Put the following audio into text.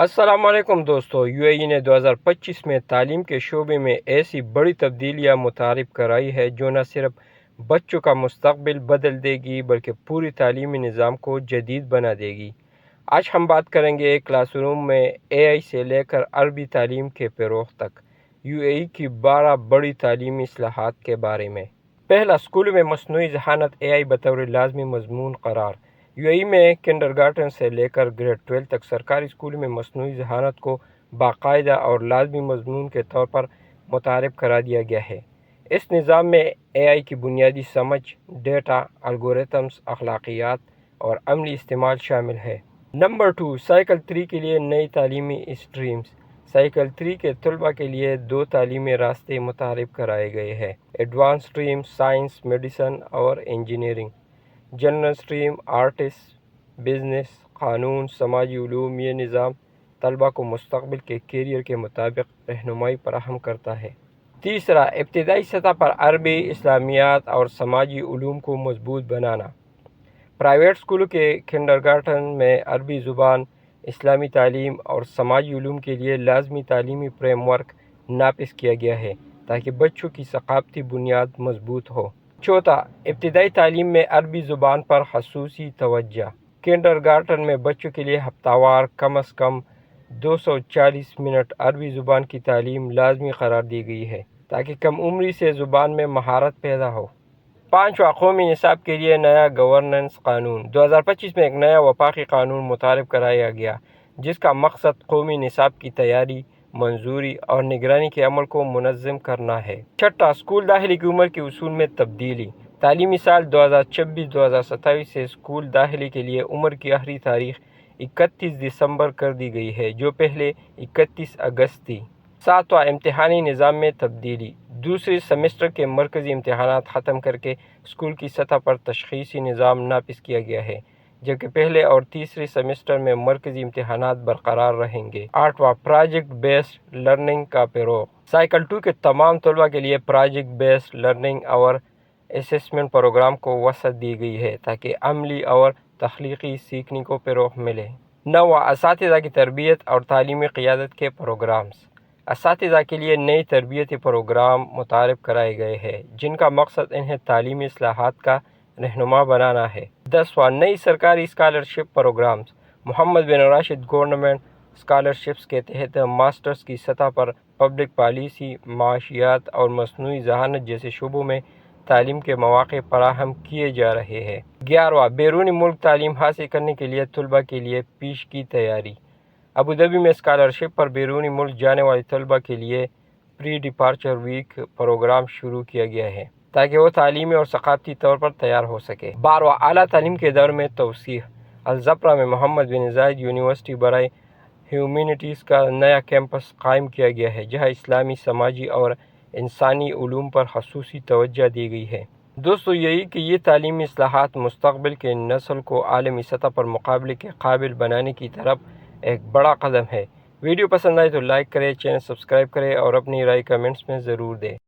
السلام علیکم دوستو، یو اے ای نے 2025 میں تعلیم کے شعبے میں ایسی بڑی تبدیلیاں متعارف کرائی ہے جو نہ صرف بچوں کا مستقبل بدل دے گی بلکہ پوری تعلیمی نظام کو جدید بنا دے گی۔ آج ہم بات کریں گے کلاس روم میں اے آئی سے لے کر عربی تعلیم کے فروغ تک یو اے ای کی 12 بڑی تعلیمی اصلاحات کے بارے میں۔ پہلا، اسکول میں مصنوعی ذہانت اے آئی بطور لازمی مضمون قرار۔ یو اے ای میں کنڈرگارٹن سے لے کر گریڈ 12 تک سرکاری اسکول میں مصنوعی ذہانت کو باقاعدہ اور لازمی مضمون کے طور پر متعارف کرا دیا گیا ہے۔ اس نظام میں اے آئی کی بنیادی سمجھ، ڈیٹا، الگورتھمز، اخلاقیات اور عملی استعمال شامل ہے۔ نمبر 2، سائیکل 3 کے لیے نئی تعلیمی اسٹریمز۔ سائیکل 3 کے طلباء کے لیے 2 تعلیمی راستے متعارف کرائے گئے ہیں: ایڈوانس اسٹریم سائنس، میڈیسن اور engineering, general stream arts, business, قانون، سماجی علوم۔ یہ نظام طلباء کو مستقبل کے کیریئر کے مطابق رہنمائی فراہم کرتا ہے۔ تیسرا، ابتدائی سطح پر عربی، اسلامیات اور سماجی علوم کو مضبوط بنانا۔ پرائیویٹ اسکولوں کے کنڈرگارٹن میں عربی زبان، اسلامی تعلیم اور سماجی علوم کے لیے لازمی تعلیمی فریم ورک نافذ کیا گیا ہے تاکہ بچوں کی ثقافتی بنیاد مضبوط ہو۔ چوتھا، ابتدائی تعلیم میں عربی زبان پر خصوصی توجہ۔ کنڈرگارٹن میں بچوں کے لیے ہفتہ وار کم از کم 240 منٹ عربی زبان کی تعلیم لازمی قرار دی گئی ہے تاکہ کم عمری سے زبان میں مہارت پیدا ہو۔ پانچواں، قومی نصاب کے لیے نیا گورننس قانون۔ 2025 میں ایک نیا وفاقی قانون متعارف کرایا گیا جس کا مقصد قومی نصاب کی تیاری، منظوری اور نگرانی کے عمل کو منظم کرنا ہے۔ چھٹا، اسکول داخلے کی عمر کے اصول میں تبدیلی۔ تعلیمی سال 2026-2027 سے اسکول داخلے کے لیے عمر کی آخری تاریخ 31 دسمبر کر دی گئی ہے جو پہلے 31 اگست تھی۔ ساتواں، امتحانی نظام میں تبدیلی۔ دوسرے سیمسٹر کے مرکزی امتحانات ختم کر کے اسکول کی سطح پر تشخیصی نظام نافذ کیا گیا ہے جبکہ پہلے اور تیسرے سیمسٹر میں مرکزی امتحانات برقرار رہیں گے۔ آٹھواں، پروجیکٹ بیسڈ لرننگ کا فروغ۔ سائیکل 2 کے تمام طلباء کے لیے پروجیکٹ بیسڈ لرننگ اور اسسمنٹ پروگرام کو وسعت دی گئی ہے تاکہ عملی اور تخلیقی سیکھنے کو فروغ ملے۔ نواں، اساتذہ کی تربیت اور تعلیمی قیادت کے پروگرامز۔ اساتذہ کے لیے نئی تربیتی پروگرام متعارف کرائے گئے ہیں جن کا مقصد انہیں تعلیمی اصلاحات کا رہنما بنانا ہے۔ 10واں، نئی سرکاری اسکالرشپ پروگرامز۔ محمد بن راشد گورنمنٹ اسکالرشپس کے تحت ماسٹرز کی سطح پر پبلک پالیسی، معاشیات اور مصنوعی ذہانت جیسے شعبوں میں تعلیم کے مواقع فراہم کیے جا رہے ہیں۔ 11واں، بیرونی ملک تعلیم حاصل کرنے کے لیے طلباء کے لیے پیش کی تیاری۔ ابوظہبی میں اسکالرشپ پر بیرونی ملک جانے والے طلباء کے لیے پری ڈپارچر ویک پروگرام شروع کیا گیا ہے تاکہ وہ تعلیمی اور ثقافتی طور پر تیار ہو سکے۔ 12واں، اعلیٰ تعلیم کے دور میں توسیع۔ الزفرا میں محمد بن زاید یونیورسٹی برائے ہیومینٹیز کا نیا کیمپس قائم کیا گیا ہے جہاں اسلامی، سماجی اور انسانی علوم پر خصوصی توجہ دی گئی ہے۔ دوستو، یہی کہ یہ تعلیمی اصلاحات مستقبل کے نسل کو عالمی سطح پر مقابلے کے قابل بنانے کی طرف ایک بڑا قدم ہے۔ ویڈیو پسند آئے تو لائک کریں، چینل سبسکرائب کریں اور اپنی رائے کمنٹس میں ضرور دیں۔